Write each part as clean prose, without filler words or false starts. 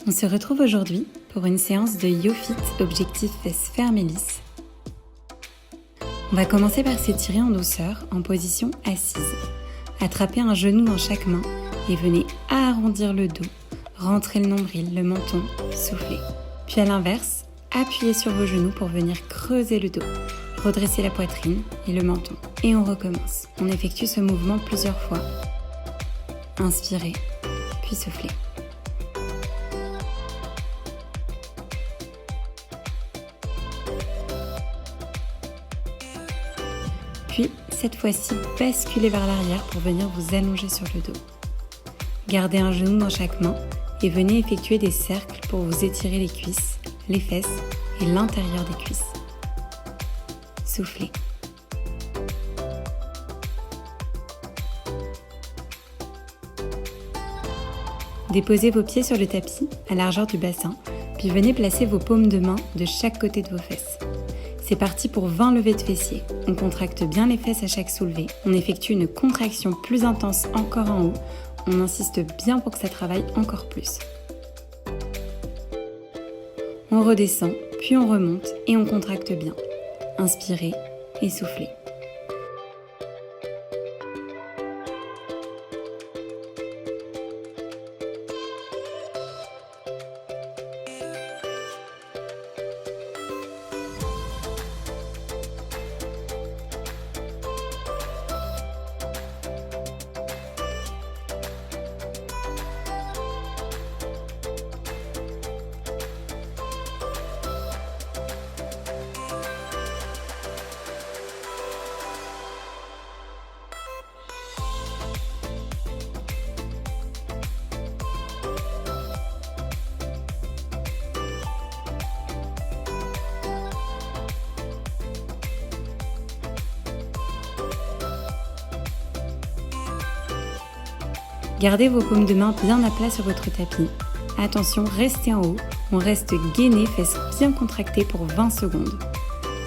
On se retrouve aujourd'hui pour une séance de YoFit objectif fesses fermes et lisses. On va commencer par s'étirer en douceur en position assise. Attrapez un genou dans chaque main et venez arrondir le dos, rentrer le nombril, le menton, soufflez. Puis à l'inverse, appuyez sur vos genoux pour venir creuser le dos, redresser la poitrine et le menton. Et on recommence. On effectue ce mouvement plusieurs fois. Inspirez, puis soufflez. Puis, cette fois-ci, basculez vers l'arrière pour venir vous allonger sur le dos. Gardez un genou dans chaque main et venez effectuer des cercles pour vous étirer les cuisses, les fesses et l'intérieur des cuisses. Soufflez. Déposez vos pieds sur le tapis à largeur du bassin, puis venez placer vos paumes de main de chaque côté de vos fesses. C'est parti pour 20 levées de fessiers. On contracte bien les fesses à chaque soulevé. On effectue une contraction plus intense encore en haut. On insiste bien pour que ça travaille encore plus. On redescend, puis on remonte et on contracte bien. Inspirez et soufflez. Gardez vos paumes de main bien à plat sur votre tapis. Attention, restez en haut. On reste gainé, fesses bien contractées pour 20 secondes.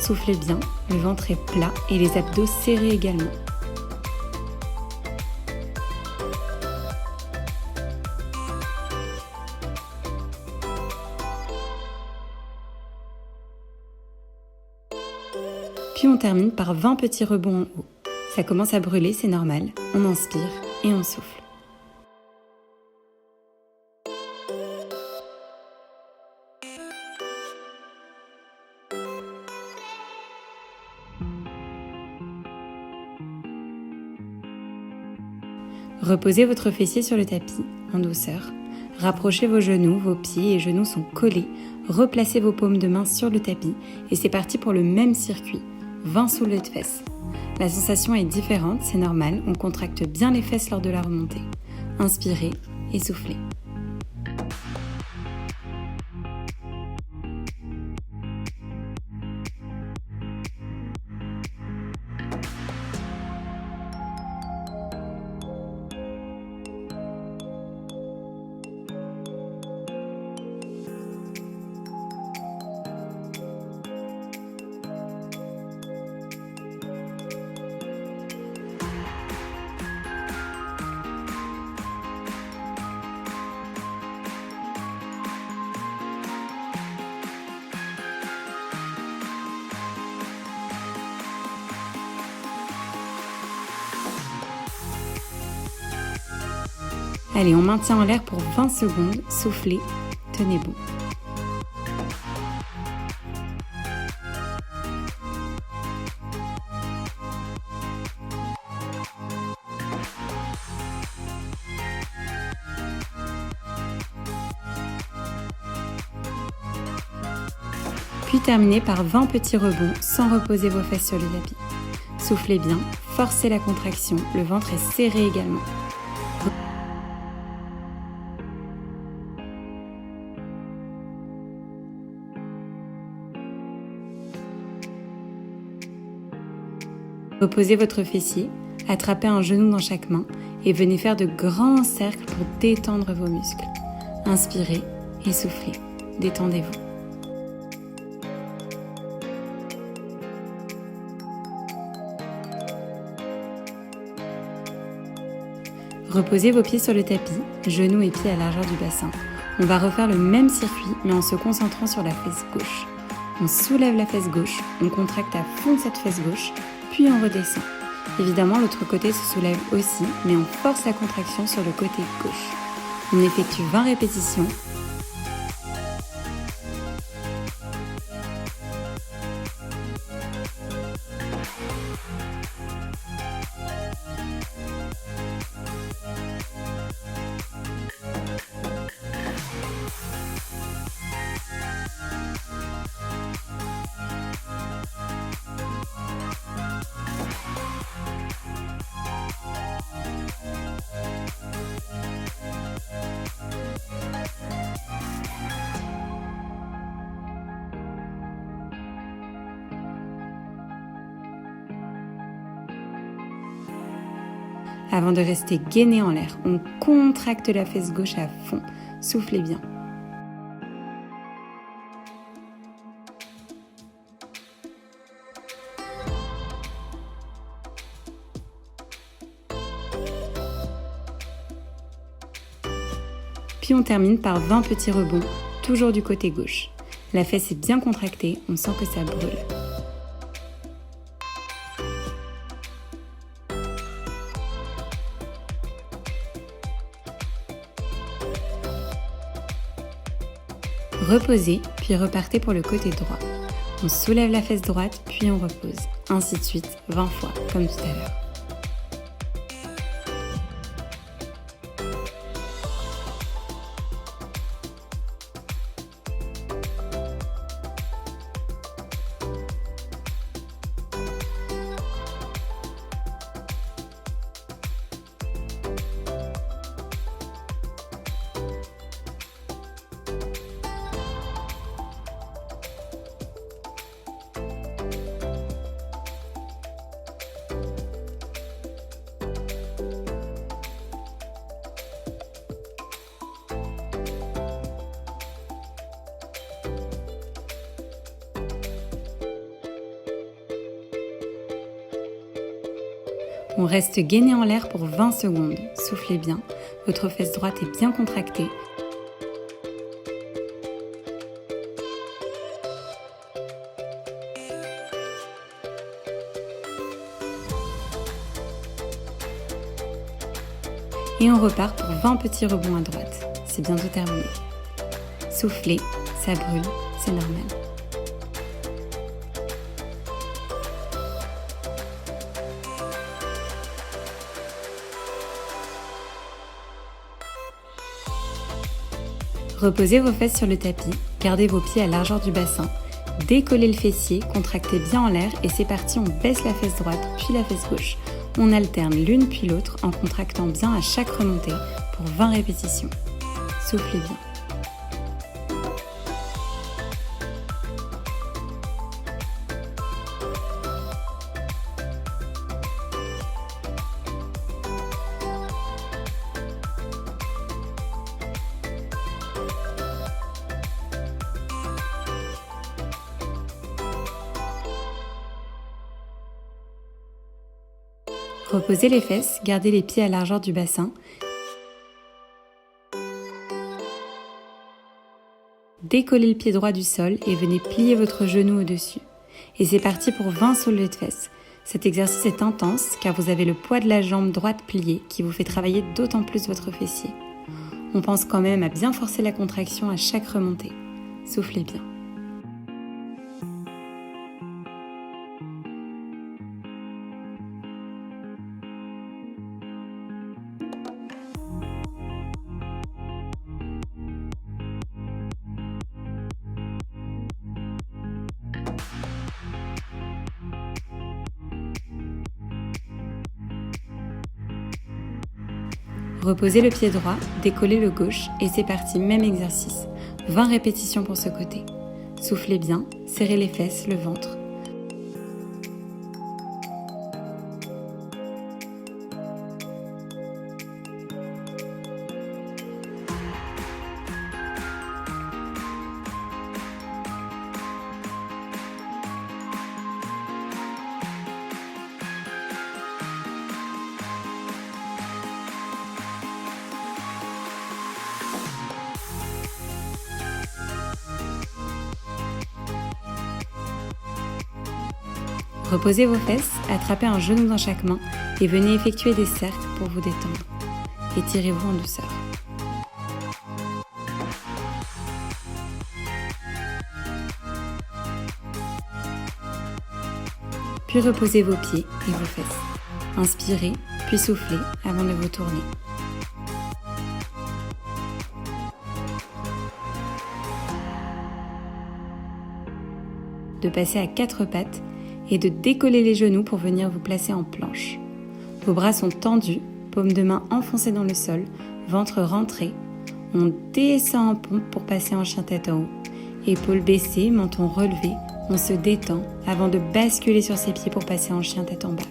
Soufflez bien, le ventre est plat et les abdos serrés également. Puis on termine par 20 petits rebonds en haut. Ça commence à brûler, c'est normal. On inspire et on souffle. Reposez votre fessier sur le tapis, en douceur. Rapprochez vos genoux, vos pieds et genoux sont collés. Replacez vos paumes de main sur le tapis et c'est parti pour le même circuit, 20 soulevés de fesses. La sensation est différente, c'est normal, on contracte bien les fesses lors de la remontée. Inspirez et soufflez. Allez, on maintient en l'air pour 20 secondes, soufflez, tenez bon. Puis terminez par 20 petits rebonds sans reposer vos fesses sur le tapis. Soufflez bien, forcez la contraction, le ventre est serré également. Reposez votre fessier, attrapez un genou dans chaque main et venez faire de grands cercles pour détendre vos muscles. Inspirez et soufflez, détendez-vous. Reposez vos pieds sur le tapis, genoux et pieds à largeur du bassin. On va refaire le même circuit, mais en se concentrant sur la fesse gauche. On soulève la fesse gauche, on contracte à fond cette fesse gauche, puis on redescend. Évidemment, l'autre côté se soulève aussi, mais on force la contraction sur le côté gauche. On effectue 20 répétitions. Avant de rester gainé en l'air, on contracte la fesse gauche à fond. Soufflez bien. Puis on termine par 20 petits rebonds, toujours du côté gauche. La fesse est bien contractée, on sent que ça brûle. Reposez, puis repartez pour le côté droit. On soulève la fesse droite, puis on repose. Ainsi de suite, 20 fois, comme tout à l'heure. On reste gainé en l'air pour 20 secondes. Soufflez bien. Votre fesse droite est bien contractée. Et on repart pour 20 petits rebonds à droite. C'est bientôt terminé. Soufflez, ça brûle, c'est normal. Reposez vos fesses sur le tapis, gardez vos pieds à largeur du bassin, décollez le fessier, contractez bien en l'air et c'est parti, on baisse la fesse droite puis la fesse gauche. On alterne l'une puis l'autre en contractant bien à chaque remontée pour 20 répétitions. Soufflez bien. Reposez les fesses, gardez les pieds à largeur du bassin. Décollez le pied droit du sol et venez plier votre genou au-dessus. Et c'est parti pour 20 soulevés de fesses. Cet exercice est intense car vous avez le poids de la jambe droite pliée qui vous fait travailler d'autant plus votre fessier. On pense quand même à bien forcer la contraction à chaque remontée. Soufflez bien. Reposez le pied droit, décollez le gauche et c'est parti, même exercice. 20 répétitions pour ce côté. Soufflez bien, serrez les fesses, le ventre. Reposez vos fesses, attrapez un genou dans chaque main et venez effectuer des cercles pour vous détendre. Étirez-vous en douceur. Puis reposez vos pieds et vos fesses. Inspirez, puis soufflez avant de vous tourner. De passer à 4 pattes et de décoller les genoux pour venir vous placer en planche. Vos bras sont tendus, paumes de main enfoncées dans le sol, ventre rentré. On descend en pompe pour passer en chien tête en haut. Épaules baissées, menton relevé, on se détend avant de basculer sur ses pieds pour passer en chien tête en bas.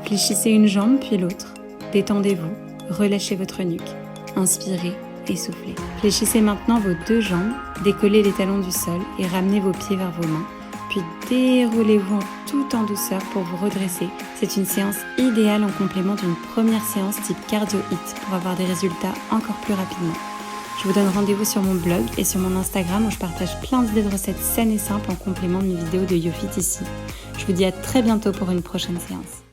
Fléchissez une jambe puis l'autre. Détendez-vous, relâchez votre nuque. Inspirez et soufflez. Fléchissez maintenant vos 2 jambes, décollez les talons du sol et ramenez vos pieds vers vos mains. Puis déroulez-vous tout en douceur pour vous redresser. C'est une séance idéale en complément d'une première séance type cardio HIIT pour avoir des résultats encore plus rapidement. Je vous donne rendez-vous sur mon blog et sur mon Instagram où je partage plein d'idées de recettes saines et simples en complément de mes vidéos de YoFit ici. Je vous dis à très bientôt pour une prochaine séance.